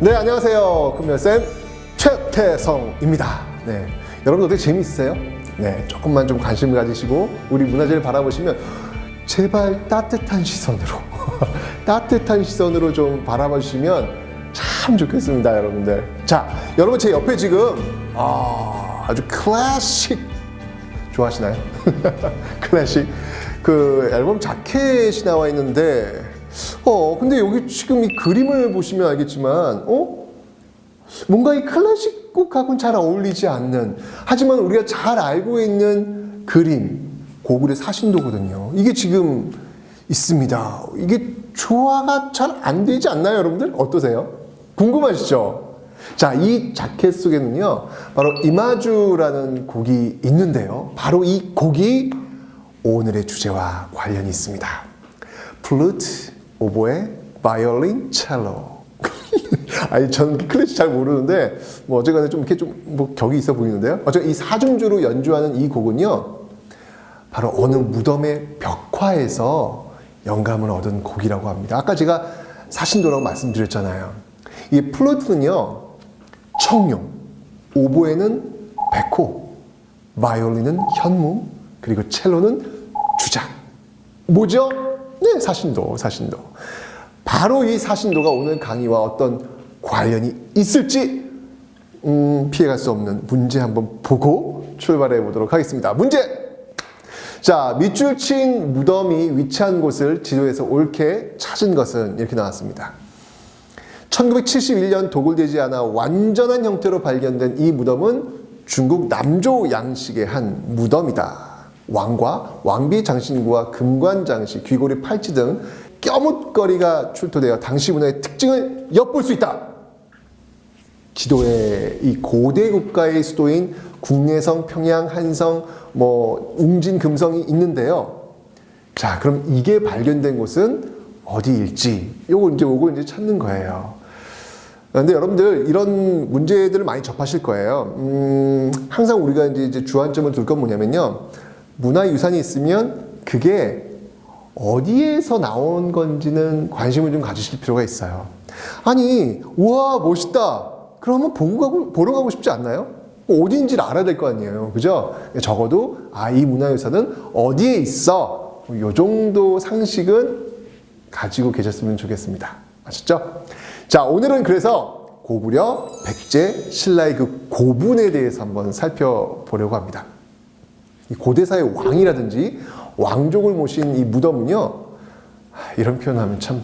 네, 안녕하세요. 금연쌤 최태성입니다. 네, 여러분 어떻게 재미있으세요? 네, 조금만 좀 관심을 가지시고 우리 문화재를 바라보시면 제발 따뜻한 시선으로 따뜻한 시선으로 좀 바라봐 주시면 참 좋겠습니다, 여러분들. 자, 여러분 제 옆에 지금 아주 클래식 좋아하시나요? 클래식 그 앨범 자켓이 나와 있는데 근데 여기 지금 이 그림을 보시면 알겠지만 뭔가 이 클래식 곡하고는 잘 어울리지 않는, 하지만 우리가 잘 알고 있는 그림, 고구려 사신도거든요. 이게 지금 있습니다. 이게 조화가 잘 안 되지 않나요, 여러분들? 어떠세요? 궁금하시죠? 자, 이 자켓 속에는요, 바로 이마주라는 곡이 있는데요. 바로 이 곡이 오늘의 주제와 관련이 있습니다. 플루트, 오보에, 바이올린, 첼로. 아니, 저는 클래식 잘 모르는데, 어쨌거나 좀 이렇게 격이 있어 보이는데요. 어쨌든 이 사중주로 연주하는 이 곡은요, 바로 어느 무덤의 벽화에서 영감을 얻은 곡이라고 합니다. 아까 제가 사신도라고 말씀드렸잖아요. 이 플루트는요, 청룡, 오보에는 백호, 바이올린은 현무, 그리고 첼로는 주작. 뭐죠? 네, 사신도. 바로 이 사신도가 오늘 강의와 어떤 관련이 있을지 피해갈 수 없는 문제 한번 보고 출발해 보도록 하겠습니다. 문제! 자, 밑줄 친 무덤이 위치한 곳을 지도에서 옳게 찾은 것은 이렇게 나왔습니다. 1971년 도굴되지 않아 완전한 형태로 발견된 이 무덤은 중국 남조 양식의 한 무덤이다. 왕과 왕비 장신구와 금관 장식, 귀고리 팔찌 등 껴묻거리가 출토되어 당시 문화의 특징을 엿볼 수 있다. 지도에 이 고대 국가의 수도인 국내성, 평양, 한성, 웅진, 금성이 있는데요. 자, 그럼 이게 발견된 곳은 어디일지, 요걸 이제 찾는 거예요. 그런데 여러분들 이런 문제들을 많이 접하실 거예요. 항상 우리가 이제 주안점을 둘 건 뭐냐면요. 문화유산이 있으면 그게 어디에서 나온 건지는 관심을 좀 가지실 필요가 있어요. 아니, 우와, 멋있다. 그러면 보러 가고 싶지 않나요? 어디인지를 알아야 될 거 아니에요. 그죠? 적어도, 이 문화유산은 어디에 있어. 요 정도 상식은 가지고 계셨으면 좋겠습니다. 아셨죠? 자, 오늘은 그래서 고구려, 백제, 신라의 그 고분에 대해서 한번 살펴보려고 합니다. 이 고대사의 왕이라든지 왕족을 모신 이 무덤은요, 이런 표현하면 참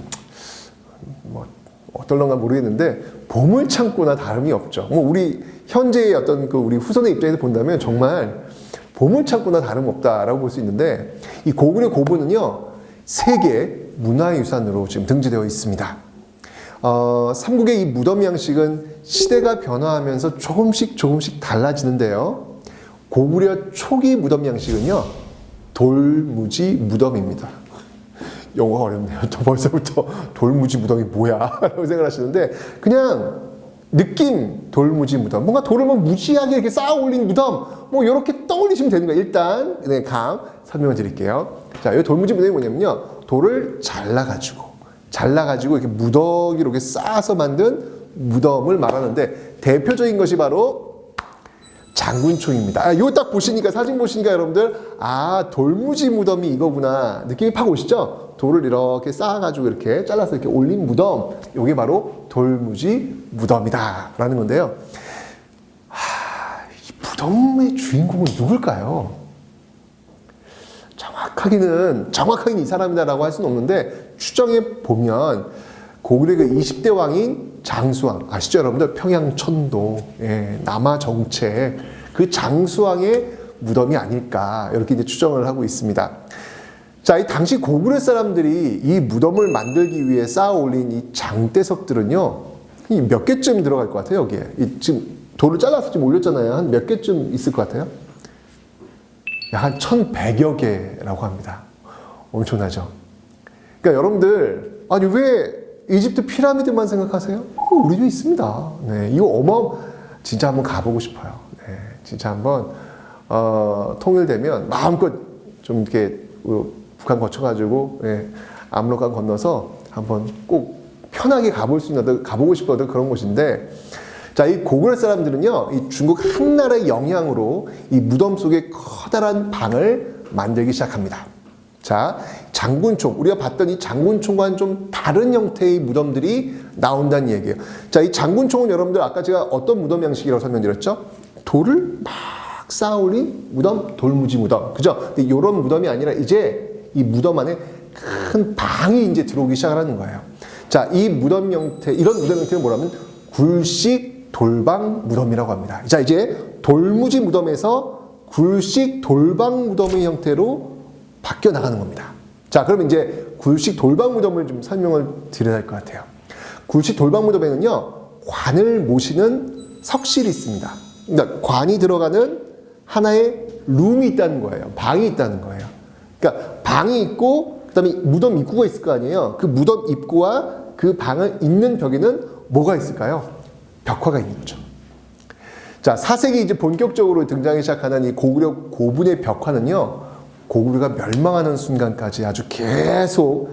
어떨런가 모르겠는데 보물창고나 다름이 없죠. 우리 현재의 어떤 우리 후손의 입장에서 본다면 정말 보물창고나 다름없다라고 볼 수 있는데, 이 고구려 고분은요, 세계 문화유산으로 지금 등재되어 있습니다. 삼국의 이 무덤 양식은 시대가 변화하면서 조금씩 달라지는데요. 고구려 초기 무덤 양식은요, 돌무지 무덤입니다. 영어가 어렵네요. 벌써부터 돌무지 무덤이 뭐야? 라고 생각하시는데, 그냥 느낌 돌무지 무덤. 뭔가 돌을 무지하게 이렇게 쌓아 올린 무덤. 이렇게 떠올리시면 되는 거예요. 일단, 설명을 드릴게요. 자, 이 돌무지 무덤이 뭐냐면요. 돌을 잘라가지고 이렇게 무더기로 이렇게 쌓아서 만든 무덤을 말하는데, 대표적인 것이 바로 장군총입니다. 요 딱 보시니까, 사진 보시니까 여러분들, 돌무지 무덤이 이거구나. 느낌이 팍 오시죠? 돌을 이렇게 쌓아가지고 이렇게 잘라서 이렇게 올린 무덤. 요게 바로 돌무지 무덤이다. 라는 건데요. 이 무덤의 주인공은 누굴까요? 정확하게는 이 사람이다라고 할 수는 없는데, 추정해 보면, 고구려 그 20대 왕인 장수왕, 아시죠 여러분들? 평양천도, 남하 정책, 그 장수왕의 무덤이 아닐까, 이렇게 이제 추정을 하고 있습니다. 자, 이 당시 고구려 사람들이 이 무덤을 만들기 위해 쌓아 올린 이 장대석들은요, 몇 개쯤 들어갈 것 같아요, 여기에? 지금 돌을 잘라서 지금 올렸잖아요. 한 몇 개쯤 있을 것 같아요? 한 1100여 개라고 합니다. 엄청나죠? 그러니까 여러분들, 아니, 왜 이집트 피라미드만 생각하세요? 우리도 있습니다. 네, 이거 진짜 한번 가보고 싶어요. 네, 진짜 한번, 통일되면 마음껏 좀 이렇게 북한 거쳐가지고, 압록강 건너서 한번 꼭 편하게 가보고 싶었던 그런 곳인데, 자, 이 고구려 사람들은요, 이 중국 한나라의 영향으로 이 무덤 속에 커다란 방을 만들기 시작합니다. 자, 장군총, 우리가 봤던 이 장군총과는 좀 다른 형태의 무덤들이 나온다는 얘기예요. 자, 이 장군총은 여러분들 아까 제가 어떤 무덤 양식이라고 설명드렸죠? 돌을 막 쌓아 올린 무덤, 돌무지 무덤. 그죠? 근데 이런 무덤이 아니라 이제 이 무덤 안에 큰 방이 이제 들어오기 시작하는 거예요. 자, 이 무덤 형태, 이런 무덤 형태는 뭐라면 굴식 돌방 무덤이라고 합니다. 자, 이제 돌무지 무덤에서 굴식 돌방 무덤의 형태로 바뀌어 나가는 겁니다. 자, 그러면 이제 굴식 돌방 무덤을 좀 설명을 드려야 할 것 같아요. 굴식 돌방 무덤에는요, 관을 모시는 석실이 있습니다. 그러니까 관이 들어가는 하나의 룸이 있다는 거예요. 방이 있다는 거예요. 그러니까 방이 있고, 그 다음에 무덤 입구가 있을 거 아니에요. 그 무덤 입구와 그 방을 잇는 벽에는 뭐가 있을까요? 벽화가 있는 거죠. 자, 4세기 이제 본격적으로 등장하기 시작하는 이 고구려 고분의 벽화는요, 고구려가 멸망하는 순간까지 아주 계속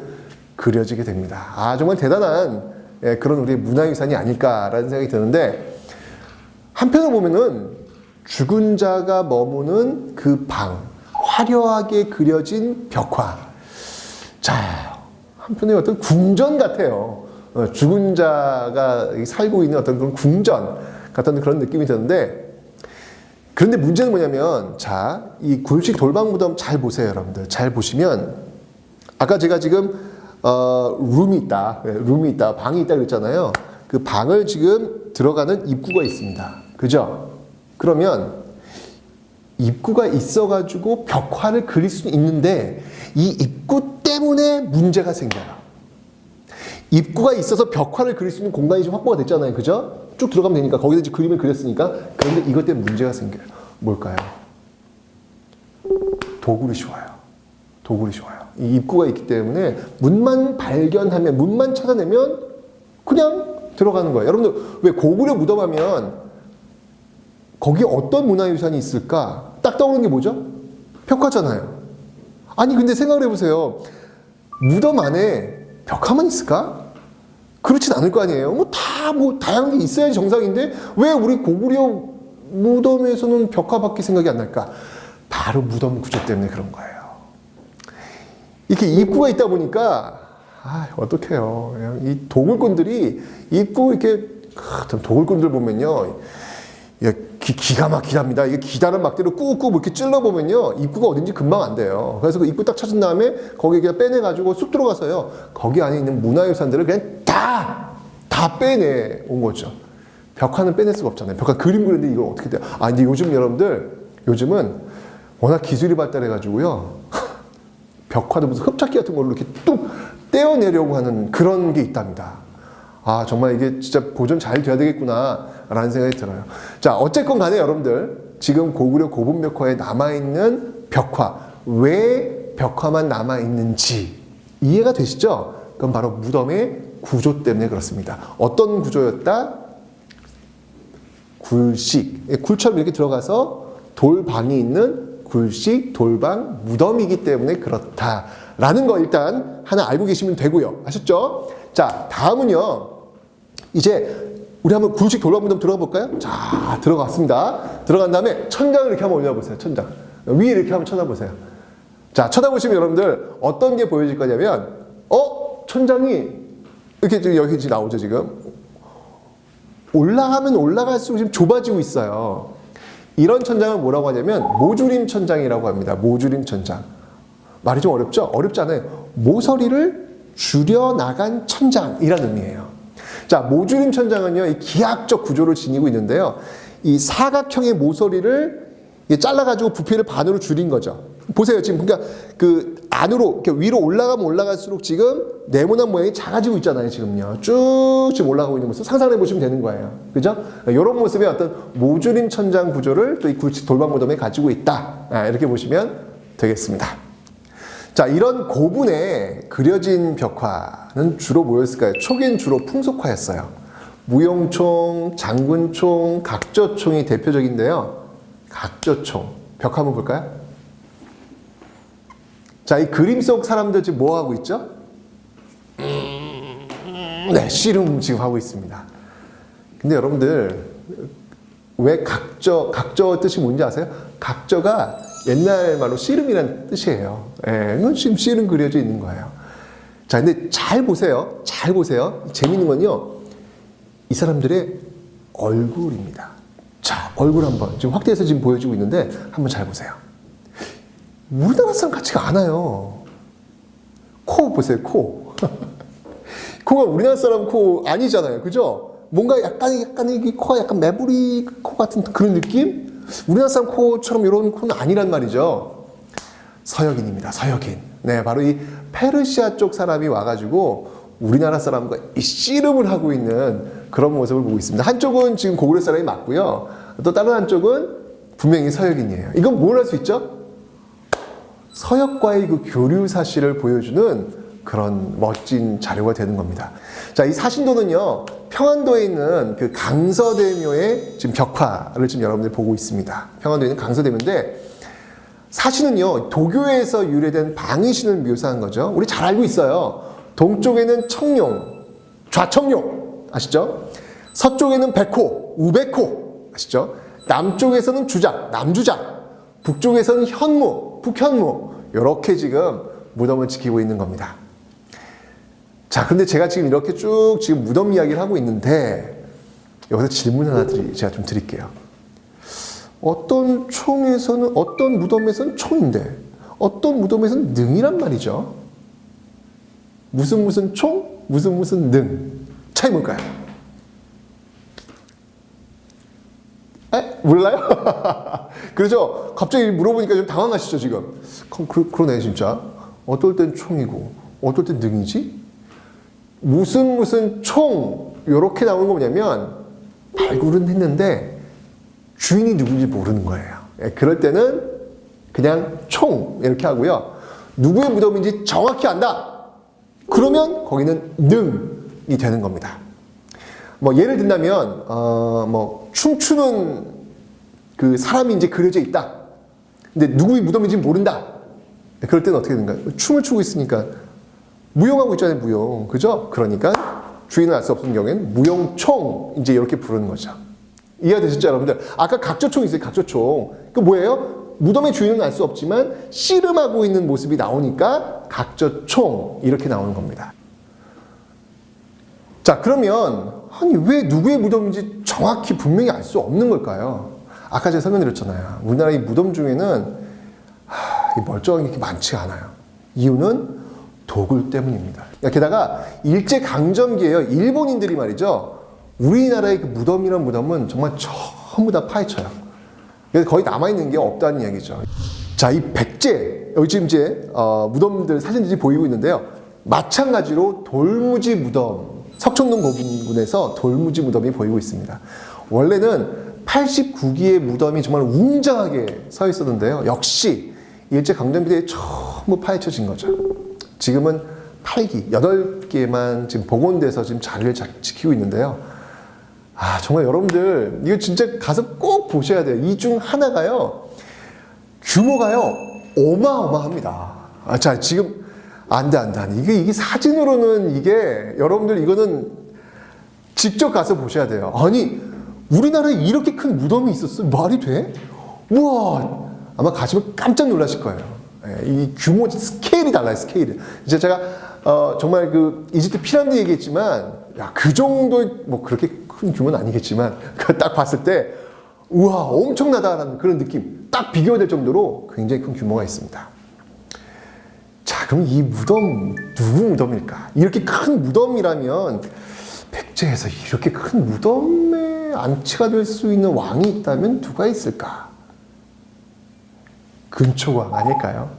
그려지게 됩니다. 아, 정말 대단한 그런 우리의 문화유산이 아닐까라는 생각이 드는데, 한편으로 보면은 죽은 자가 머무는 그 방, 화려하게 그려진 벽화. 자, 한편의 어떤 궁전 같아요. 죽은 자가 살고 있는 어떤 그런 궁전 같은 그런 느낌이 드는데, 그런데 문제는 뭐냐면, 자, 이 굴식 돌방 무덤 잘 보세요, 여러분들. 잘 보시면, 아까 제가 지금, 룸이 있다, 방이 있다 그랬잖아요. 그 방을 지금 들어가는 입구가 있습니다. 그죠? 그러면, 입구가 있어가지고 벽화를 그릴 수는 있는데, 이 입구 때문에 문제가 생겨요. 입구가 있어서 벽화를 그릴 수 있는 공간이 좀 확보가 됐잖아요. 그죠? 쭉 들어가면 되니까 거기서 이제 그림을 그렸으니까. 그런데 이것 때문에 문제가 생겨요. 뭘까요? 도굴이 쉬워요. 도굴이 쉬워요. 이 입구가 있기 때문에 문만 발견하면, 문만 찾아내면 그냥 들어가는 거예요. 여러분들 왜 고구려 무덤하면 거기에 어떤 문화유산이 있을까? 딱 떠오르는 게 뭐죠? 벽화잖아요. 아니 근데 생각을 해보세요. 무덤 안에 벽화만 있을까? 그렇진 않을 거 아니에요. 다양한 게 있어야지 정상인데 왜 우리 고구려 무덤에서는 벽화밖에 생각이 안 날까? 바로 무덤 구조 때문에 그런 거예요. 이렇게 입구가 있다 보니까 어떡해요. 이 도굴꾼들이 입구 이렇게 도굴꾼들 보면요, 기가 막히답니다. 이게 기다란 막대로 꾹꾹 이렇게 찔러보면요, 입구가 어딘지 금방 안 돼요. 그래서 그 입구 딱 찾은 다음에 거기에 그냥 빼내가지고 쑥 들어가서요, 거기 안에 있는 문화유산들을 그냥 다 빼내 온 거죠. 벽화는 빼낼 수가 없잖아요. 벽화 그림 그리는데 이걸 어떻게 돼요? 근데 요즘은 워낙 기술이 발달해가지고요, 벽화도 무슨 흡착기 같은 걸로 이렇게 뚝 떼어내려고 하는 그런 게 있답니다. 정말 이게 진짜 보존 잘 돼야 되겠구나 라는 생각이 들어요. 자, 어쨌건 간에 여러분들, 지금 고구려 고분벽화에 남아있는 벽화, 왜 벽화만 남아있는지 이해가 되시죠? 그건 바로 무덤의 구조 때문에 그렇습니다. 어떤 구조였다? 굴식, 굴처럼 이렇게 들어가서 돌방이 있는 굴식 돌방 무덤이기 때문에 그렇다라는 거 일단 하나 알고 계시면 되고요. 아셨죠? 자, 다음은요, 이제 우리 한번 굴식 돌방 무덤 들어가 볼까요? 자, 들어갔습니다. 들어간 다음에 천장을 이렇게 한번 올려보세요. 천장 위에 이렇게 한번 쳐다보세요. 자, 쳐다보시면 여러분들 어떤 게 보여질 거냐면, 천장이 이렇게 여기 지금 나오죠. 지금 올라가면 올라갈수록 지금 좁아지고 있어요. 이런 천장을 뭐라고 하냐면 모주림 천장이라고 합니다. 모주림 천장. 말이 좀 어렵죠? 어렵지 않아요. 모서리를 줄여나간 천장이라는 의미예요. 자, 모주림 천장은요, 이 기하학적 구조를 지니고 있는데요, 이 사각형의 모서리를 잘라가지고 부피를 반으로 줄인 거죠. 보세요. 지금 그러니까 그 안으로 이렇게 위로 올라가면 올라갈수록 지금 네모난 모양이 작아지고 있잖아요. 지금요. 쭉 지금 올라가고 있는 모습 상상해 보시면 되는 거예요. 그죠? 이런 모습의 어떤 모주림 천장 구조를 또 이 굴식 돌방 무덤에 가지고 있다. 이렇게 보시면 되겠습니다. 자, 이런 고분에 그려진 벽화는 주로 뭐였을까요? 초기엔 주로 풍속화였어요. 무용총, 장군총, 각저총이 대표적인데요. 각저총. 벽화 한번 볼까요? 자, 이 그림 속 사람들 지금 뭐 하고 있죠? 네, 씨름 지금 하고 있습니다. 근데 여러분들 왜 각저 뜻이 뭔지 아세요? 각저가 옛날 말로 씨름이라는 뜻이에요. 예, 이건 지금 씨름 그려져 있는 거예요. 자, 근데 잘 보세요. 잘 보세요. 재밌는 건요, 이 사람들의 얼굴입니다. 자, 얼굴 한번 지금 확대해서 지금 보여주고 있는데 한번 잘 보세요. 우리나라 사람 같지가 않아요. 코 보세요, 코. 코가 우리나라 사람 코 아니잖아요. 그죠? 뭔가 약간 이 코가 약간 매부리 코 같은 그런 느낌? 우리나라 사람 코처럼 이런 코는 아니란 말이죠. 서역인입니다. 서역인. 네, 바로 이 페르시아 쪽 사람이 와가지고 우리나라 사람과 이 씨름을 하고 있는 그런 모습을 보고 있습니다. 한쪽은 지금 고구려 사람이 맞고요. 또 다른 한쪽은 분명히 서역인이에요. 이건 뭘 할 수 있죠? 서역과의 그 교류 사실을 보여주는 그런 멋진 자료가 되는 겁니다. 자, 이 사신도는요, 평안도에 있는 그 강서대묘의 지금 벽화를 지금 여러분들이 보고 있습니다. 평안도에 있는 강서대묘인데, 사신은요, 도교에서 유래된 방위신을 묘사한 거죠. 우리 잘 알고 있어요. 동쪽에는 청룡, 좌청룡, 아시죠? 서쪽에는 백호, 우백호, 아시죠? 남쪽에서는 주작, 남주작, 북쪽에서는 현무, 북현무, 이렇게 지금 무덤을 지키고 있는 겁니다. 자, 근데 제가 지금 이렇게 쭉 지금 무덤 이야기를 하고 있는데, 여기서 질문 하나 제가 좀 드릴게요. 어떤 무덤에서는 총인데, 어떤 무덤에서는 능이란 말이죠. 무슨 총, 무슨 능. 차이 뭘까요? 몰라요? 그렇죠? 갑자기 물어보니까 좀 당황하시죠, 지금? 그러네, 진짜. 어떨 땐 총이고, 어떨 땐 능이지? 무슨 총, 요렇게 나오는 거 뭐냐면, 발굴은 했는데, 주인이 누군지 모르는 거예요. 그럴 때는 그냥 총, 이렇게 하고요. 누구의 무덤인지 정확히 안다. 그러면 거기는 능이 되는 겁니다. 뭐, 예를 든다면, 춤추는 그 사람이 이제 그려져 있다. 근데 누구의 무덤인지 모른다. 그럴 때는 어떻게 되는가요? 춤을 추고 있으니까 무용하고 있잖아요, 무용. 그죠? 그러니까 주인을 알 수 없는 경우에는 무용총, 이제 이렇게 부르는 거죠. 이해가 되셨죠, 여러분들? 아까 각저총 있어요, 각저총. 그 뭐예요? 무덤의 주인은 알 수 없지만 씨름하고 있는 모습이 나오니까 각저총, 이렇게 나오는 겁니다. 자, 그러면 아니 왜 누구의 무덤인지 정확히 분명히 알 수 없는 걸까요? 아까 제가 설명드렸잖아요. 우리나라의 무덤 중에는 이 멀쩡한 게 그렇게 많지가 않아요. 이유는 도굴 때문입니다. 게다가 일제강점기에요. 일본인들이 말이죠. 우리나라의 그 무덤이란 무덤은 정말 전부 다 파헤쳐요. 그래서 거의 남아있는 게 없다는 이야기죠. 자, 이 백제, 여기 지금 이제 무덤들 사진들이 보이고 있는데요. 마찬가지로 돌무지 무덤, 석촌동 고분군에서 돌무지 무덤이 보이고 있습니다. 원래는 89기의 무덤이 정말 웅장하게 서 있었는데요. 역시 일제강점기 때 전부 파헤쳐진 거죠. 지금은 8기, 8개만 지금 복원돼서 지금 자리를 지키고 있는데요. 정말 여러분들, 이거 진짜 가서 꼭 보셔야 돼요. 이 중 하나가요, 규모가요, 어마어마합니다. 자, 지금, 안 돼. 이게 사진으로는 여러분들 이거는 직접 가서 보셔야 돼요. 아니, 우리나라에 이렇게 큰 무덤이 있었어? 말이 돼? 우와! 아마 가시면 깜짝 놀라실 거예요. 이 규모, 스케일이 달라요, 스케일이. 이제 제가, 정말 그 이집트 피라미드 얘기했지만, 그 정도의, 뭐 그렇게 큰 규모는 아니겠지만, 딱 봤을 때, 우와, 엄청나다라는 그런 느낌. 딱 비교될 정도로 굉장히 큰 규모가 있습니다. 자, 그럼 이 무덤, 누구 무덤일까? 이렇게 큰 무덤이라면, 백제에서 이렇게 큰 무덤에 안치가 될 수 있는 왕이 있다면 누가 있을까? 근초광 아닐까요?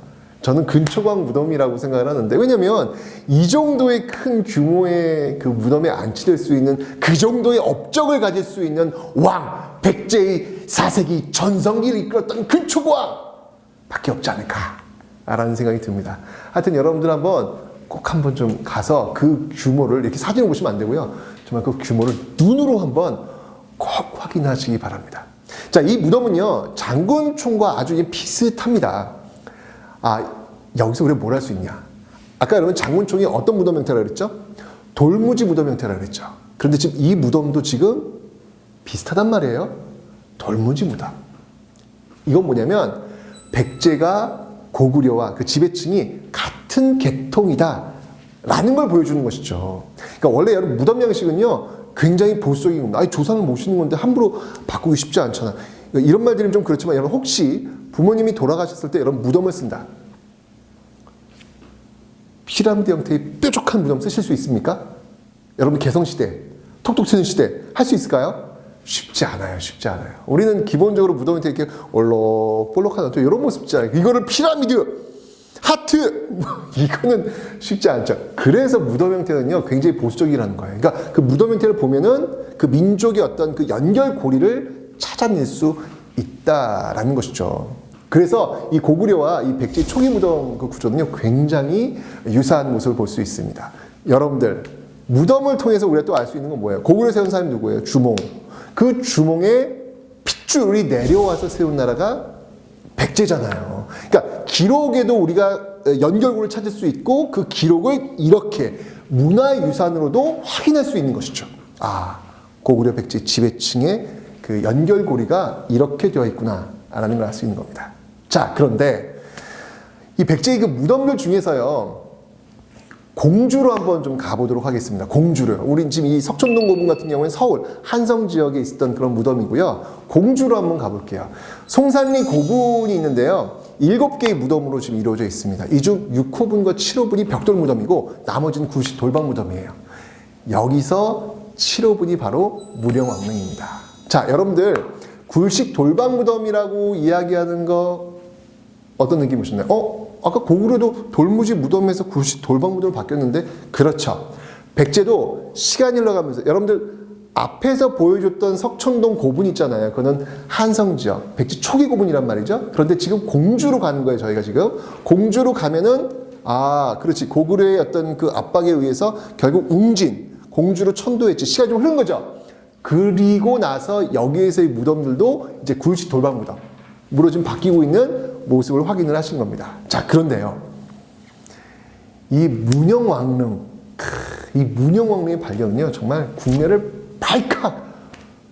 저는 근초광 무덤이라고 생각을 하는데, 왜냐면 이 정도의 큰 규모의 그 무덤에 안치될 수 있는 그 정도의 업적을 가질 수 있는 왕, 백제의 4세기 전성기를 이끌었던 근초광 밖에 없지 않을까 라는 생각이 듭니다. 하여튼 여러분들 꼭 한번 좀 가서 그 규모를 이렇게 사진을 보시면 안 되고요. 정말 그 규모를 눈으로 한번 꼭 확인하시기 바랍니다. 자, 이 무덤은요, 장군총과 아주 비슷합니다. 여기서 우리가 뭘 할 수 있냐? 아까 여러분 장군총이 어떤 무덤 형태라고 그랬죠? 돌무지 무덤 형태라 그랬죠. 그런데 지금 이 무덤도 지금 비슷하단 말이에요. 돌무지 무덤. 이건 뭐냐면 백제가 고구려와 그 지배층이 같은 계통이다 라는 걸 보여주는 것이죠. 그러니까 원래 여러분 무덤 양식은요 굉장히 보수적인 겁니다. 아니 조상을 모시는 건데 함부로 바꾸기 쉽지 않잖아. 그러니까 이런 말 드리면 좀 그렇지만 여러분 혹시 부모님이 돌아가셨을 때 여러분 무덤을 쓴다. 피라미드 형태의 뾰족한 무덤 쓰실 수 있습니까? 여러분 개성시대, 톡톡 튀는 시대 할 수 있을까요? 쉽지 않아요. 쉽지 않아요. 우리는 기본적으로 무덤 형태 이렇게 얼럭볼럭한 이런 모습 있잖아요. 이거를 피라미드, 하트 이거는 쉽지 않죠. 그래서 무덤 형태는요 굉장히 보수적이라는 거예요. 그러니까 그 무덤 형태를 보면은 그 민족의 어떤 그 연결고리를 찾아낼 수 있다라는 것이죠. 그래서 이 고구려와 이 백제 초기 무덤 그 구조는요 굉장히 유사한 모습을 볼 수 있습니다. 여러분들 무덤을 통해서 우리가 또 알 수 있는 건 뭐예요? 고구려 세운 사람이 누구예요? 주몽. 그 주몽의 핏줄이 내려와서 세운 나라가 백제잖아요. 그러니까 기록에도 우리가 연결고를 찾을 수 있고 그 기록을 이렇게 문화유산으로도 확인할 수 있는 것이죠. 아, 고구려 백제 지배층의 그 연결고리가 이렇게 되어 있구나라는 걸 알 수 있는 겁니다. 자, 그런데 이 백제의 그 무덤들 중에서요 공주로 한번 좀 가보도록 하겠습니다. 공주를. 우리 지금 이 석촌동 고분 같은 경우는 서울 한성 지역에 있었던 그런 무덤이고요. 공주로 한번 가볼게요. 송산리 고분이 있는데요. 7개의 무덤으로 지금 이루어져 있습니다. 이 중 6호분과 7호분이 벽돌 무덤이고 나머지는 굴식 돌방 무덤이에요. 여기서 7호분이 바로 무령왕릉입니다. 자, 여러분들 굴식 돌방 무덤이라고 이야기하는 거 어떤 느낌 오셨나요? 아까 고구려도 돌무지 무덤에서 굴식 돌방 무덤으로 바뀌었는데 그렇죠. 백제도 시간이 흘러가면서 여러분들 앞에서 보여줬던 석촌동 고분 있잖아요. 그거는 한성 지역, 백제 초기 고분이란 말이죠. 그런데 지금 공주로 가는 거예요. 저희가 지금 공주로 가면은 그렇지 고구려의 어떤 그 압박에 의해서 결국 웅진 공주로 천도했지. 시간이 좀 흐른 거죠. 그리고 나서 여기에서의 무덤들도 이제 굴식 돌방 무덤으로 지금 바뀌고 있는 모습을 확인을 하신 겁니다. 자, 그런데요. 이 문영왕릉, 이 문영왕릉의 발견은요, 정말 국내를 발칵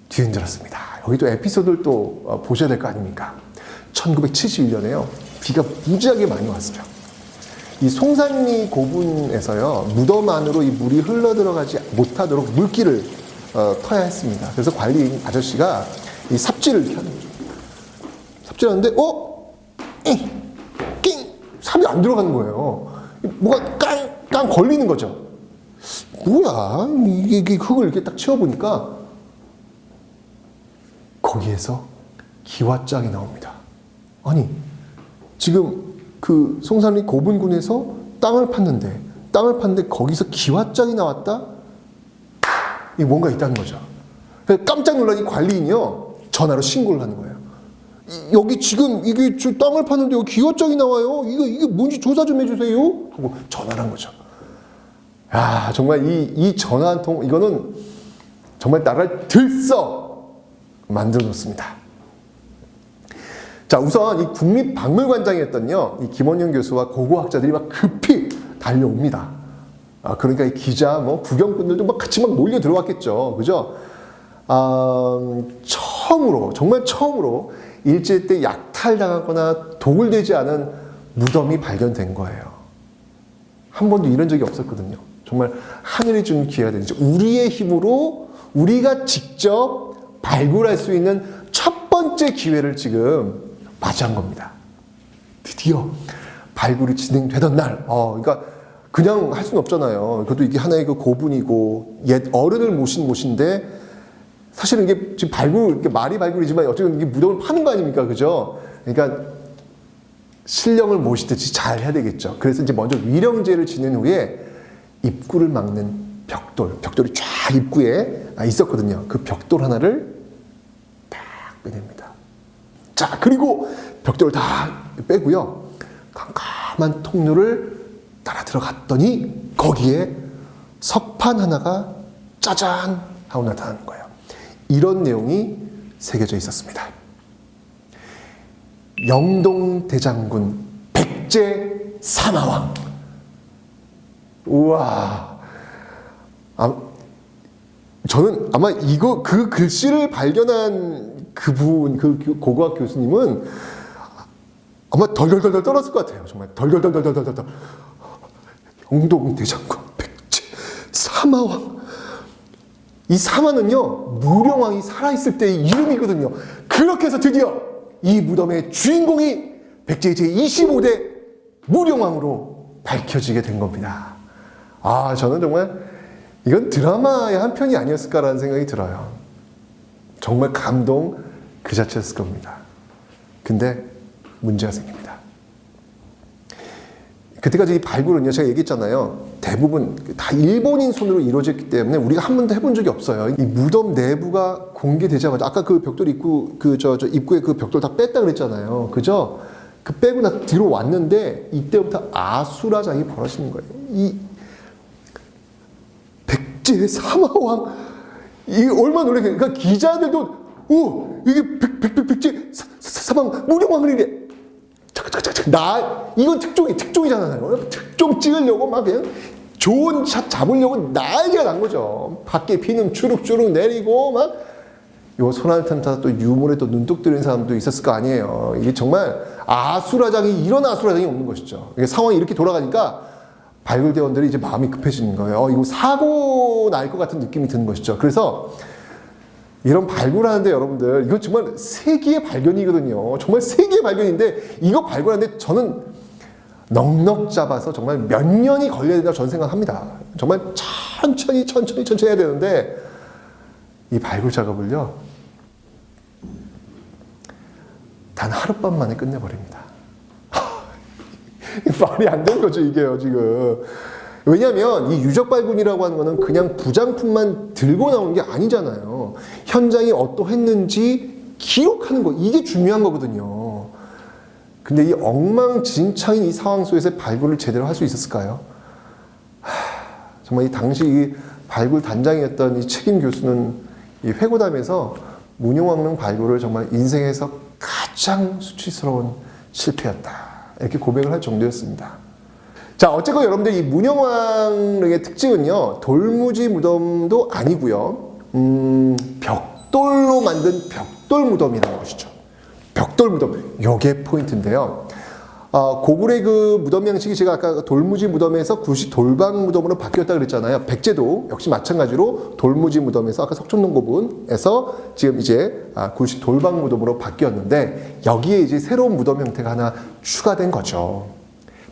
뒤흔들었습니다. 여기도 에피소드를 또 보셔야 될 거 아닙니까? 1971년에요. 비가 무지하게 많이 왔어요. 이 송산리 고분에서요, 무덤 안으로 이 물이 흘러 들어가지 못하도록 물길을 터야 했습니다. 그래서 관리인 아저씨가 이 삽질을 이렇게 하는 거죠. 삽질하는데, 낑! 삽이 안 들어가는 거예요. 뭐가 깡 걸리는 거죠. 뭐야? 이게 흙을 이렇게 딱 치워보니까 거기에서 기와장이 나옵니다. 아니, 지금 그 송산리 고분군에서 땅을 팠는데 거기서 기와장이 나왔다? 이게 뭔가 있다는 거죠. 깜짝 놀란 이 관리인이요. 전화로 신고를 하는 거예요. 여기 지금 이게 땅을 파는데 여기 기와장이 나와요. 이게 뭔지 조사 좀 해주세요. 하고 전화를 한 거죠. 야, 정말 이 전화 한 통, 이거는 정말 나라를 들썩 만들어 놓습니다. 자, 우선 이 국립박물관장이었던요, 이 김원영 교수와 고고학자들이 막 급히 달려옵니다. 그러니까 이 기자, 구경꾼들도 막 같이 막 몰려 들어왔겠죠. 그죠? 정말 처음으로 일제 때 약탈당하거나 도굴되지 않은 무덤이 발견된 거예요. 한 번도 이런 적이 없었거든요. 정말 하늘이 준 기회가 되죠. 우리의 힘으로 우리가 직접 발굴할 수 있는 첫 번째 기회를 지금 맞이한 겁니다. 드디어 발굴이 진행되던 날, 그러니까 그냥 할 수는 없잖아요. 그래도 이게 하나의 그 고분이고 옛 어른을 모신 곳인데 사실은 이게 지금 이게 말이 발굴이지만 어쨌든 이게 무덤을 파는 거 아닙니까? 그죠? 그러니까 신령을 모시듯이 잘 해야 되겠죠. 그래서 이제 먼저 위령제를 지낸 후에 입구를 막는 벽돌이 쫙 입구에 있었거든요. 그 벽돌 하나를 딱 빼냅니다. 자, 그리고 벽돌을 다 빼고요. 깜깜한 통로를 따라 들어갔더니 거기에 석판 하나가 짜잔 하고 나타나는 거예요. 이런 내용이 새겨져 있었습니다. 영동대장군 백제 사마왕. 우와, 저는 아마 그 글씨를 발견한 그분, 그 고고학 교수님은 아마 덜덜덜 떨었을 것 같아요. 정말 덜덜덜. 영동대장군 백제 사마왕. 이 사마는요, 무령왕이 살아있을 때의 이름이거든요. 그렇게 해서 드디어 이 무덤의 주인공이 백제 제25대 무령왕으로 밝혀지게 된 겁니다. 저는 정말 이건 드라마의 한 편이 아니었을까라는 생각이 들어요. 정말 감동 그 자체였을 겁니다. 근데 문제가 생깁니다. 그때까지 이 발굴은요, 제가 얘기했잖아요. 대부분 다 일본인 손으로 이루어졌기 때문에 우리가 한 번도 해본 적이 없어요. 이 무덤 내부가 공개되자마자 아까 그 벽돌 입구 입구에 그 벽돌 다 뺐다 그랬잖아요. 그죠? 그 빼고 나 들어왔는데 이때부터 아수라장이 벌어지는 거예요. 이 백제 사마왕, 이 얼마나 놀랐겠어요. 그러니까 기자들도 이게 백제 사마왕 무령왕을 이래. 이건 특종이잖아요. 특종 찍으려고 막 그냥 좋은 샷 잡으려고 난리가 난 거죠. 밖에 피는 주룩주룩 내리고 막 요 손안을 탐타 또 유물에 또 눈독 들이는 사람도 있었을 거 아니에요. 이게 정말 이런 아수라장이 없는 것이죠. 이게 상황이 이렇게 돌아가니까 발굴대원들이 이제 마음이 급해지는 거예요. 이거 사고 날 것 같은 느낌이 드는 것이죠. 그래서 이런 발굴하는데 여러분들, 이거 정말 세기의 발견이거든요. 정말 세기의 발견인데, 이거 발굴하는데 저는 넉넉 잡아서 정말 몇 년이 걸려야 된다고 저는 생각합니다. 정말 천천히 해야 되는데, 이 발굴 작업을요, 단 하룻밤 만에 끝내버립니다. 말이 안 되는 거죠, 이게요, 지금. 왜냐하면 이 유적 발굴이라고 하는 거는 그냥 부장품만 들고 나오는 게 아니잖아요. 현장이 어떠했는지 기록하는 거, 이게 중요한 거거든요. 근데 이 엉망진창인 이 상황 속에서 발굴을 제대로 할 수 있었을까요? 정말 이 당시 이 발굴 단장이었던 이 책임 교수는 이 회고담에서 문용왕릉 발굴을 정말 인생에서 가장 수치스러운 실패였다, 이렇게 고백을 할 정도였습니다. 자, 어쨌건 여러분들 이 문영왕릉의 특징은요, 돌무지 무덤도 아니고요, 벽돌로 만든 벽돌 무덤이라는 것이죠. 벽돌 무덤, 요게 포인트인데요. 고구려의 그 무덤 양식이 제가 아까 돌무지 무덤에서 굴식 돌방 무덤으로 바뀌었다 그랬잖아요. 백제도 역시 마찬가지로 돌무지 무덤에서 아까 석촌동 고분에서 지금 이제 굴식 돌방 무덤으로 바뀌었는데, 여기에 이제 새로운 무덤 형태가 하나 추가된 거죠.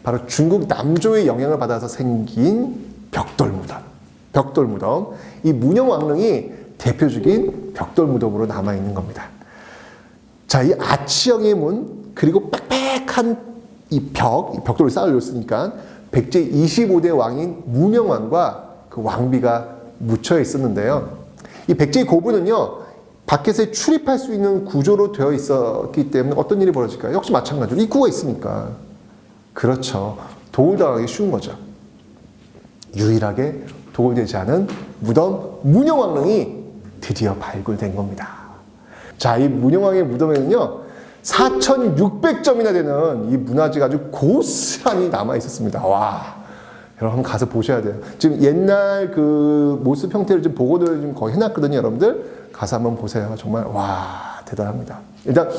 바로 중국 남조의 영향을 받아서 생긴 벽돌 무덤. 이 문영왕릉이 대표적인 벽돌 무덤으로 남아있는 겁니다. 자, 이 아치형의 문, 그리고 빽빽한 이 벽돌을 쌓아놓았으니까 백제 25대 왕인 문영왕과 그 왕비가 묻혀 있었는데요. 이 백제의 고분은요, 밖에서 출입할 수 있는 구조로 되어 있었기 때문에 어떤 일이 벌어질까요? 역시 마찬가지로 입구가 있으니까. 그렇죠. 도굴당하기 쉬운 거죠. 유일하게 도굴되지 않은 무덤 문영왕릉이 드디어 발굴된 겁니다. 자, 이 문영왕의 무덤에는요, 4,600점이나 되는 이 문화재가 아주 고스란히 남아 있었습니다. 와, 여러분 가서 보셔야 돼요. 지금 옛날 그 모습 형태를 좀 보고들 좀 거의 해놨거든요, 여러분들. 가서 한번 보세요. 정말 와, 대단합니다. 일단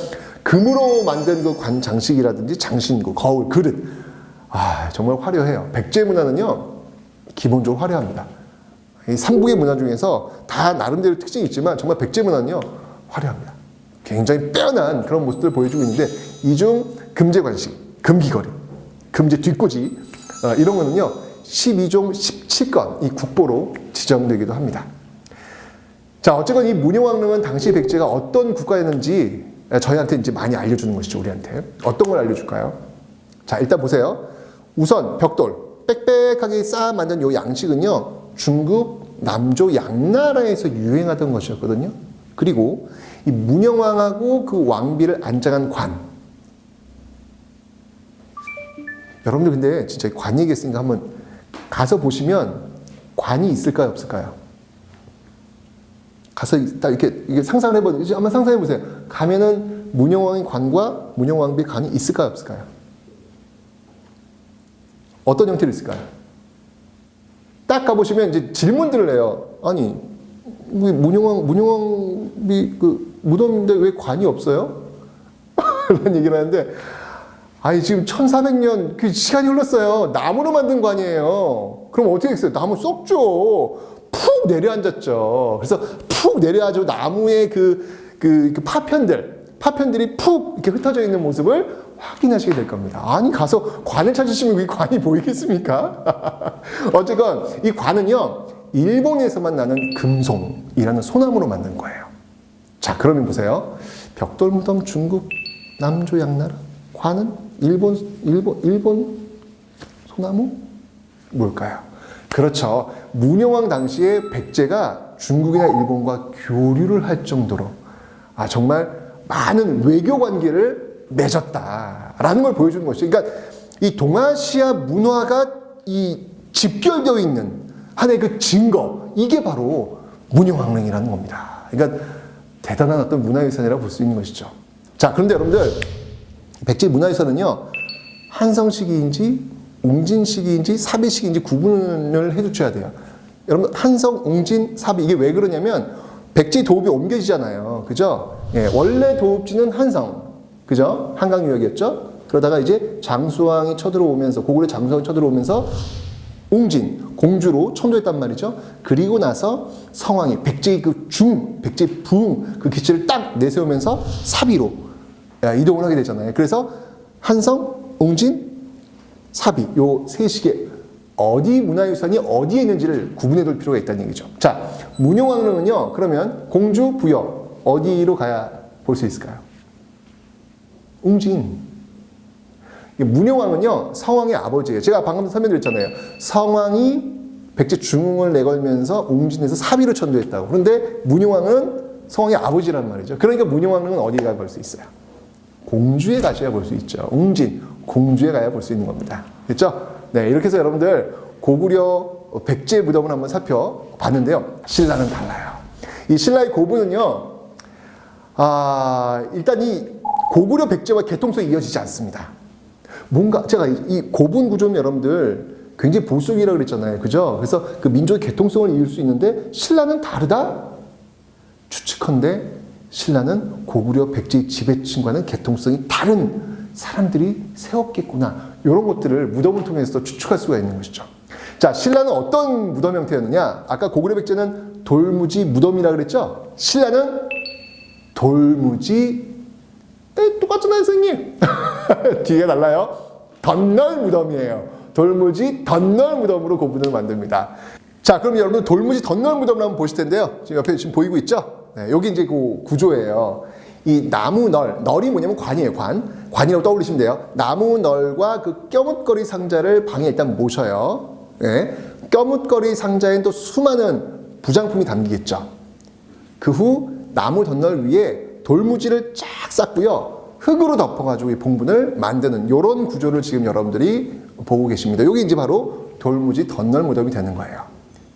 금으로 만든 그 관 장식이라든지 장신구, 거울, 그릇, 정말 화려해요. 백제 문화는요, 기본적으로 화려합니다. 이 삼국의 문화 중에서 다 나름대로 특징이 있지만 정말 백제 문화는요, 화려합니다. 굉장히 빼어난 그런 모습들을 보여주고 있는데, 이중 금제 관식, 금기거리, 금제 뒷꽂이, 이런 거는요, 12종 17건 이 국보로 지정되기도 합니다. 자, 어쨌건 이 문영왕릉은 당시 백제가 어떤 국가였는지 저희한테 이제 많이 알려주는 것이죠, 우리한테. 어떤 걸 알려줄까요? 자, 일단 보세요. 우선 벽돌, 빽빽하게 쌓아 만든 요 양식은요, 중국 남조 양나라에서 유행하던 것이었거든요. 그리고 이 문영왕하고 그 왕비를 안장한 관. 여러분들 근데 진짜 관 얘기했으니까 한번 가서 보시면 관이 있을까요, 없을까요? 가서 딱 이렇게 상상을 해보세요. 한번 상상해 보세요. 가면은 문영왕의 관과 문영왕비의 관이 있을까요, 없을까요? 어떤 형태로 있을까요? 딱 가보시면 이제 질문들을 해요. 아니, 문영왕이 그 무덤인데 왜 관이 없어요? 그런 얘기를 하는데, 아니, 지금 1400년 그 시간이 흘렀어요. 나무로 만든 관이에요. 그럼 어떻게 했어요? 나무 썩죠. 푹 내려앉았죠. 그래서 푹 내려앉아 나무의 그 파편들이 푹 이렇게 흩어져 있는 모습을 확인하시게 될 겁니다. 아니, 가서 관을 찾으시면 이 관이 보이겠습니까? 어쨌건 이 관은요, 일본에서만 나는 금송이라는 소나무로 만든 거예요. 자, 그러면 보세요. 벽돌무덤 중국 남조 양나라, 관은 일본 소나무? 뭘까요? 그렇죠. 문영왕 당시에 백제가 중국이나 일본과 교류를 할 정도로 정말 많은 외교 관계를 맺었다라는 걸 보여주는 것이죠. 그러니까 이 동아시아 문화가 이 집결되어 있는 하나의 그 증거, 이게 바로 문영왕릉이라는 겁니다. 그러니까 대단한 어떤 문화유산이라고 볼 수 있는 것이죠. 자, 그런데 여러분들, 백제 문화유산은요, 한성 시기인지 웅진 시기인지 사비 시기인지 구분을 해두셔야 돼요. 여러분, 한성, 웅진, 사비, 이게 왜 그러냐면 백제 도읍이 옮겨지잖아요. 그죠? 예, 원래 도읍지는 한성, 그죠? 한강 유역이었죠. 그러다가 이제 장수왕이 쳐들어오면서, 고구려 장수왕이 쳐들어오면서 웅진, 공주로 천도했단 말이죠. 그리고 나서 성왕이 백제의 백제 부흥 그 기치를 딱 내세우면서 사비로 이동을 하게 되잖아요. 그래서 한성, 웅진, 사비, 요 세 시계 어디 문화유산이 어디에 있는지를 구분해 둘 필요가 있다는 얘기죠. 자, 문영왕릉은요, 그러면 공주, 부여 어디로 가야 볼 수 있을까요? 웅진. 문영왕은요, 성왕의 아버지예요. 제가 방금 설명드렸잖아요. 성왕이 백제 중흥을 내걸면서 웅진에서 사비로 천도했다고. 그런데 문영왕은 성왕의 아버지란 말이죠. 그러니까 문영왕릉은 어디에 가야 볼 수 있어요? 공주에 가셔야 볼 수 있죠. 웅진, 공주에 가야 볼 수 있는 겁니다. 됐죠? 네, 이렇게 해서 여러분들 고구려 백제 무덤을 한번 살펴봤는데요. 신라는 달라요. 이 신라의 고분은요, 일단 이 고구려 백제와 개통성이 이어지지 않습니다. 뭔가 제가 이 고분 구조는 여러분들 굉장히 보수적이라고 그랬잖아요. 그죠? 그래서 그 민족의 개통성을 이을 수 있는데 신라는 다르다? 추측컨대 신라는 고구려 백제의 지배층과는 개통성이 다른 사람들이 세웠겠구나. 이런 것들을 무덤을 통해서 추측할 수가 있는 것이죠. 자, 신라는 어떤 무덤 형태였느냐? 아까 고구려 백제는 돌무지 무덤이라고 그랬죠? 신라는 돌무지, 똑같잖아요, 선생님. 뒤에 달라요. 덧널 무덤이에요. 돌무지 덧널 무덤으로 고분을 만듭니다. 자, 그럼 여러분 돌무지 덧널 무덤을 한번 보실 텐데요. 지금 옆에 지금 보이고 있죠? 네, 여기 이제 그 구조예요. 이 나무 널이 뭐냐면 관이에요, 관이라고 떠올리시면 돼요. 나무 널과 그 껴뭇거리 상자를 방에 일단 모셔요. 네, 껴뭇거리 상자엔 또 수많은 부장품이 담기겠죠. 그 후 나무 덧널 위에 돌무지를 쫙 쌓고요. 흙으로 덮어가지고 이 봉분을 만드는 이런 구조를 지금 여러분들이 보고 계십니다. 여기 이제 바로 돌무지 덧널 무덤이 되는 거예요.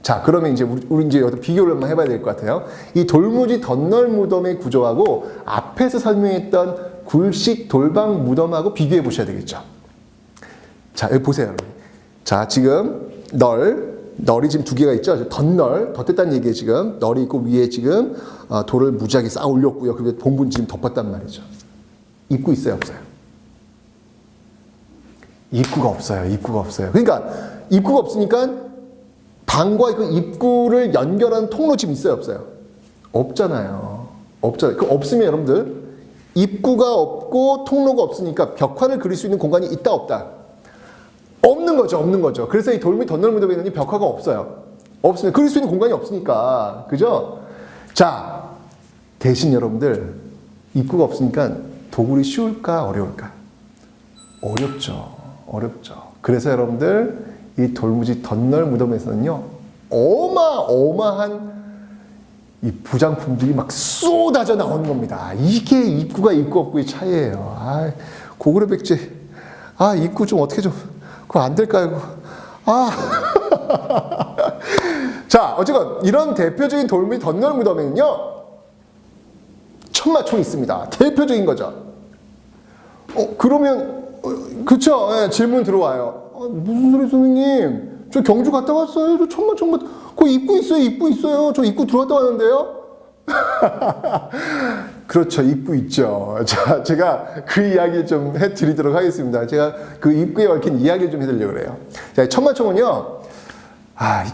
자, 그러면 이제 우리 이제 비교를 한번 해봐야 될 것 같아요. 이 돌무지 덧널 무덤의 구조하고 앞에서 설명했던 굴식 돌방 무덤하고 비교해 보셔야 되겠죠. 자, 여기 보세요, 여러분. 자, 지금 널이 지금 두 개가 있죠. 덧댔다는 얘기예요, 지금. 널이 있고 위에 지금 돌을 무지하게 쌓아 올렸고요. 그리고 봉분 지금 덮었단 말이죠. 입구 있어요, 없어요? 입구가 없어요. 그러니까 입구가 없으니까 방과 그 입구를 연결하는 통로 지금 있어요, 없어요? 없잖아요. 그 없으면 여러분들 입구가 없고 통로가 없으니까 벽화를 그릴 수 있는 공간이 있다, 없다? 없는 거죠. 그래서 이 돌무지 덧널 무덤에는 벽화가 없어요. 없으면 그릴 수 있는 공간이 없으니까. 그죠? 자, 대신 여러분들 입구가 없으니까 도굴이 쉬울까 어려울까? 어렵죠. 그래서 여러분들 이 돌무지 덧널 무덤에서는요, 어마어마한 이 부장품들이 막 쏟아져 나오는 겁니다. 이게 입구가 있고 없고의 차이예요. 고구려 백제, 입구 좀 어떻게 좀, 그거 안 될까요? 자, 어쨌건 이런 대표적인 돌무지 덧널 무덤에는요, 천마총이 있습니다. 대표적인 거죠. 그러면, 그쵸? 네, 질문 들어와요. 무슨 소리, 선생님? 저 경주 갔다 왔어요. 저 천마총마 그 입구 있어요. 입구 있어요. 저 입구 들어갔다 왔는데요. 그렇죠. 입구 있죠. 자, 제가 그 이야기 좀 해드리도록 하겠습니다. 제가 그 입구에 얽힌 이야기를 좀 해드리려고 그래요. 자, 천마총은요,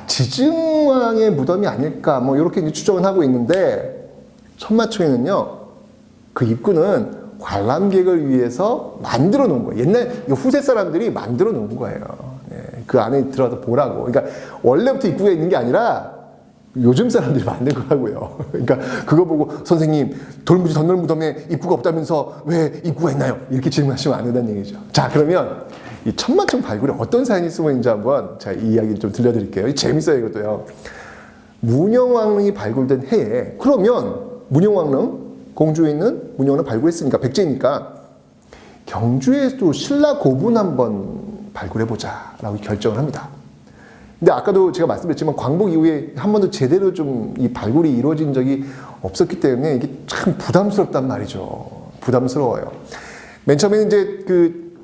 지증왕의 무덤이 아닐까, 뭐, 이렇게 이제 추정을 하고 있는데, 천마총에는요, 그 입구는 관람객을 위해서 만들어 놓은 거예요. 옛날 후세 사람들이 만들어 놓은 거예요. 네, 그 안에 들어가서 보라고. 그러니까, 원래부터 입구가 있는 게 아니라, 요즘 사람들이 만든 거라고요. 그러니까 그거 보고 선생님 돌무지 덧널무덤에 입구가 없다면서 왜 입구가 있나요? 이렇게 질문하시면 안 된다는 얘기죠. 자, 그러면 이 천마총 발굴에 어떤 사연이 숨어 있는지 한번 제가 이 이야기를 좀 들려드릴게요. 재밌어요, 이것도요. 문영왕릉이 발굴된 해에, 그러면 문영왕릉, 공주에 있는 문영왕릉 발굴했으니까 백제니까 경주에서도 신라 고분 한번 발굴해보자라고 결정을 합니다. 근데 아까도 제가 말씀드렸지만 광복 이후에 한 번도 제대로 좀 이 발굴이 이루어진 적이 없었기 때문에 이게 참 부담스럽단 말이죠. 부담스러워요. 맨 처음에는 이제 그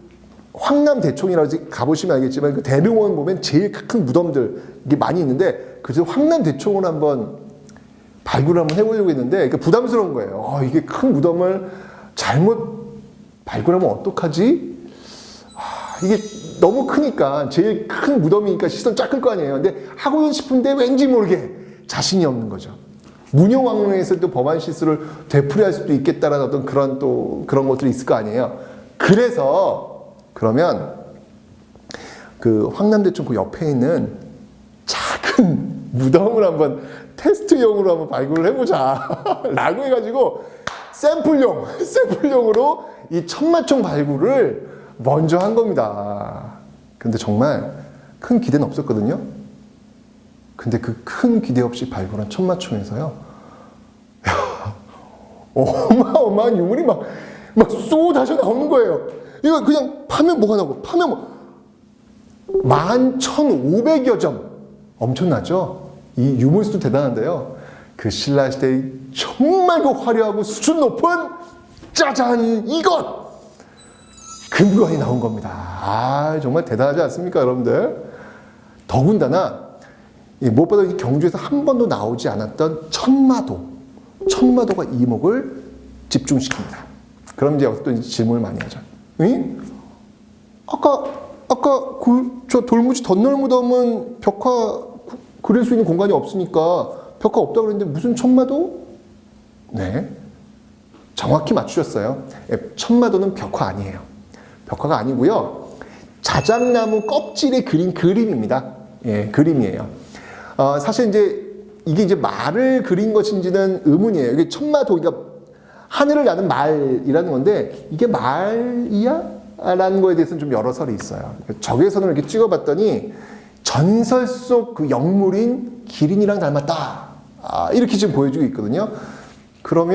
황남대총이라고 가보시면 알겠지만 그 대릉원 보면 제일 큰 무덤들 이게 많이 있는데 그래서 황남대총을 한번 발굴을 한번 해보려고 했는데 부담스러운 거예요. 이게 큰 무덤을 잘못 발굴하면 어떡하지? 이게 너무 크니까 제일 큰 무덤이니까 시선 쫙 끌 거 아니에요. 근데 하고는 싶은데 왠지 모르게 자신이 없는 거죠. 문영왕릉에서도 법안 실수를 되풀이할 수도 있겠다라는 어떤 그런 것들이 있을 거 아니에요. 그래서 그러면 그 황남대총 그 옆에 있는 작은 무덤을 한번 테스트용으로 한번 발굴을 해보자 라고 해가지고 샘플용으로 이 천마총 발굴을 먼저 한 겁니다. 근데 정말 큰 기대는 없었거든요. 근데 그 큰 기대 없이 발굴한 천마총에서요, 어마어마한 유물이 막 쏟아져 나오는 거예요. 이거 그냥 파면 뭐가 나오고, 파면 뭐, 11,500여 점. 엄청나죠? 이 유물수도 대단한데요. 그 신라시대의 정말 그 화려하고 수준 높은, 짜잔! 이것! 금관이 나온 겁니다. 정말 대단하지 않습니까, 여러분들? 더군다나, 무엇보다 이 경주에서 한 번도 나오지 않았던 천마도가 이목을 집중시킵니다. 그럼 이제 여기서 또 질문을 많이 하죠. 응? 아까 저 돌무지 덧널무덤은 벽화 그릴 수 있는 공간이 없으니까 벽화 없다고 그랬는데 무슨 천마도? 네. 정확히 맞추셨어요. 천마도는 벽화 아니에요. 벽화가 아니고요. 자작나무 껍질에 그린 그림입니다. 예, 그림이에요. 사실 이게 이제 말을 그린 것인지는 의문이에요. 이게 천마도, 그러니까 하늘을 나는 말이라는 건데 이게 말이야? 라는 거에 대해서는 좀 여러 설이 있어요. 적외선을 이렇게 찍어봤더니 전설 속 그 영물인 기린이랑 닮았다. 이렇게 지금 보여주고 있거든요. 그럼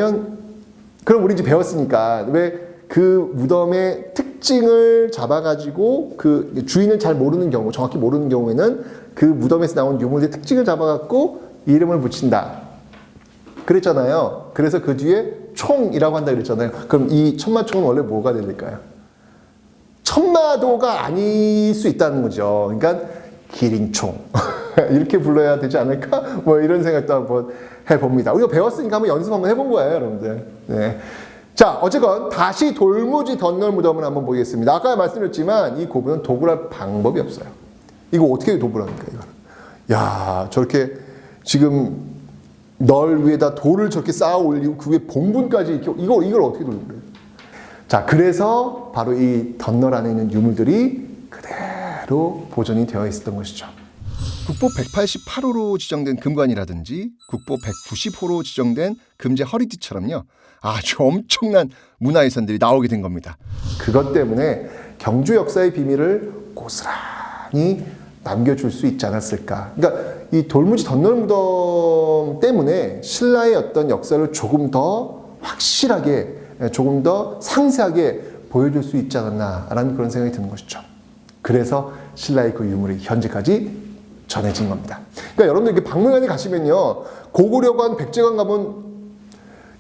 우리 이제 배웠으니까 왜 그 무덤의 특징을 잡아가지고 그 주인을 잘 모르는 경우, 정확히 모르는 경우에는 그 무덤에서 나온 유물의 특징을 잡아갖고 이름을 붙인다. 그랬잖아요. 그래서 그 뒤에 총이라고 한다 그랬잖아요. 그럼 이 천마총은 원래 뭐가 될까요? 천마도가 아닐 수 있다는 거죠. 그러니까 기린총 이렇게 불러야 되지 않을까? 뭐 이런 생각도 한번 해봅니다. 우리가 배웠으니까 한번 연습 한번 해본 거예요, 여러분들. 네. 자, 어쨌건 다시 돌무지 덧널무덤을 한번 보겠습니다. 아까 말씀드렸지만 이 고분은 도굴할 방법이 없어요. 이거 어떻게 도굴합니까, 이거는? 야, 저렇게 지금 널 위에다 돌을 저렇게 쌓아 올리고 그 위에 봉분까지 이렇게 이걸 어떻게 도굴해요? 자, 그래서 바로 이 덧널 안에 있는 유물들이 그대로 보존이 되어 있었던 것이죠. 국보 188호로 지정된 금관이라든지 국보 190호로 지정된 금제 허리띠처럼요. 아주 엄청난 문화유산들이 나오게 된 겁니다. 그것 때문에 경주 역사의 비밀을 고스란히 남겨줄 수 있지 않았을까. 그러니까 이 돌무지 덧널무덤 때문에 신라의 어떤 역사를 조금 더 확실하게, 조금 더 상세하게 보여줄 수 있지 않았나라는 그런 생각이 드는 것이죠. 그래서 신라의 그 유물이 현재까지 전해진 겁니다. 그러니까 여러분들 이렇게 박물관에 가시면요, 고구려관, 백제관 가면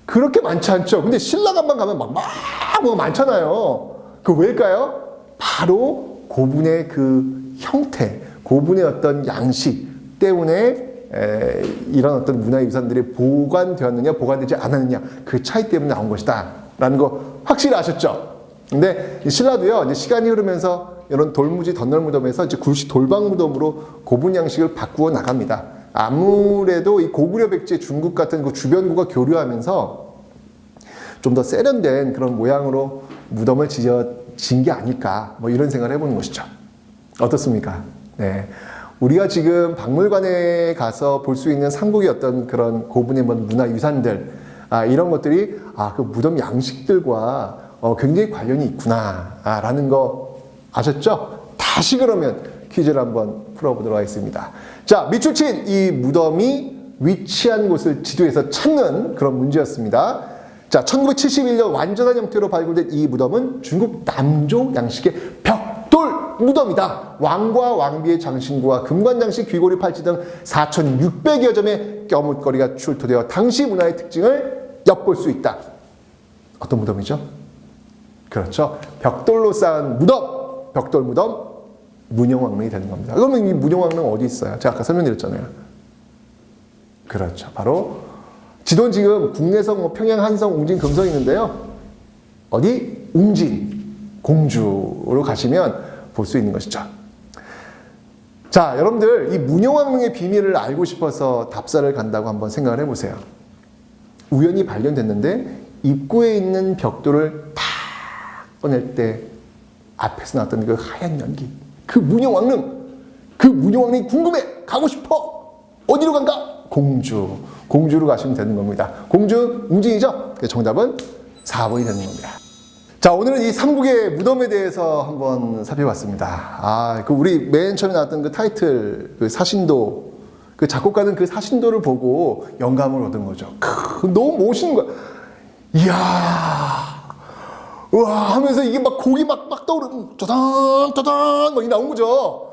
그렇게 많지 않죠. 근데 신라관만 가면 뭐가 많잖아요. 그 왜일까요? 바로 고분의 그 형태, 고분의 어떤 양식 때문에 이런 어떤 문화유산들이 보관되었느냐 보관되지 않았느냐 그 차이 때문에 나온 것이다 라는 거 확실히 아셨죠? 근데 신라도요 이제 시간이 흐르면서 이런 돌무지 덧널무덤에서 이제 굴식 돌방무덤으로 고분 양식을 바꾸어 나갑니다. 아무래도 이 고구려 백제 중국 같은 그 주변국과 교류하면서 좀 더 세련된 그런 모양으로 무덤을 지은 게 아닐까 뭐 이런 생각을 해보는 것이죠. 어떻습니까? 네. 우리가 지금 박물관에 가서 볼 수 있는 삼국의 어떤 그런 고분의 문화유산들 이런 것들이 그 무덤 양식들과 굉장히 관련이 있구나 라는 거 아셨죠? 다시 그러면 퀴즈를 한번 풀어보도록 하겠습니다. 자, 밑줄 이 무덤이 위치한 곳을 지도에서 찾는 그런 문제였습니다. 자, 1971년 완전한 형태로 발굴된 이 무덤은 중국 남조 양식의 벽돌 무덤이다. 왕과 왕비의 장신구와 금관장식, 귀고리 팔찌 등 4,600여 점의 껴묻거리가 출토되어 당시 문화의 특징을 엿볼 수 있다. 어떤 무덤이죠? 그렇죠. 벽돌로 쌓은 무덤. 벽돌 무덤 문영왕릉이 되는 겁니다. 그러면 이 문영왕릉 어디 있어요? 제가 아까 설명드렸잖아요. 그렇죠. 바로 지도는 지금 국내성, 평양, 한성, 웅진, 금성이 있는데요. 어디? 웅진, 공주로 가시면 볼 수 있는 것이죠. 자, 여러분들 이 문영왕릉의 비밀을 알고 싶어서 답사를 간다고 한번 생각을 해보세요. 우연히 발견됐는데 입구에 있는 벽돌을 탁 꺼낼 때 앞에서 나왔던 그 하얀 연기, 그 문영왕릉이 궁금해, 가고 싶어, 어디로 간가? 공주로 가시면 되는 겁니다. 공주 웅진이죠? 정답은 4번이 되는 겁니다. 자, 오늘은 이 삼국의 무덤에 대해서 한번 살펴봤습니다. 그 우리 맨 처음에 나왔던 그 타이틀, 그 사신도, 그 작곡가는 그 사신도를 보고 영감을 얻은 거죠. 너무 멋있는 거야. 이야. 우와 하면서 이게 막 곡이 막 떠오르는 짜잔 막 나온 거죠.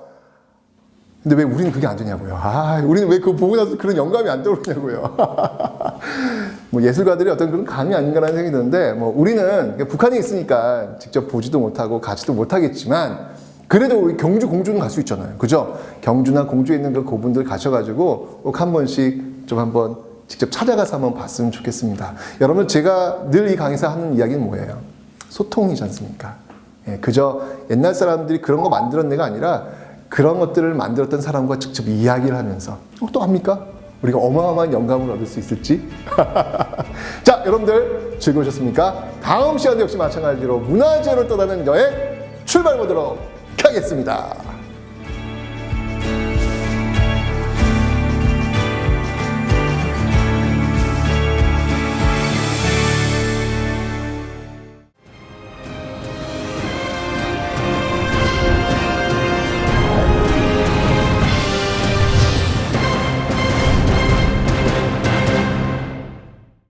근데 왜 우리는 그게 안 되냐고요. 우리는 왜 그거 보고 나서 그런 영감이 안 떠오르냐고요. 뭐 예술가들이 어떤 그런 감이 아닌가라는 생각이 드는데, 뭐 우리는 북한에 있으니까 직접 보지도 못하고 가지도 못하겠지만, 그래도 우리 경주, 공주는 갈 수 있잖아요. 그죠? 경주나 공주에 있는 그 고분들 가셔가지고 꼭 한 번씩 좀 한번 직접 찾아가서 한번 봤으면 좋겠습니다. 여러분, 제가 늘 이 강의에서 하는 이야기는 뭐예요? 소통이지 않습니까? 그저 옛날 사람들이 그런 거 만들었네가 아니라 그런 것들을 만들었던 사람과 직접 이야기를 하면서 또 합니까? 우리가 어마어마한 영감을 얻을 수 있을지? 자, 여러분들 즐거우셨습니까? 다음 시간도 역시 마찬가지로 문화재로 떠나는 여행 출발해보도록 하겠습니다.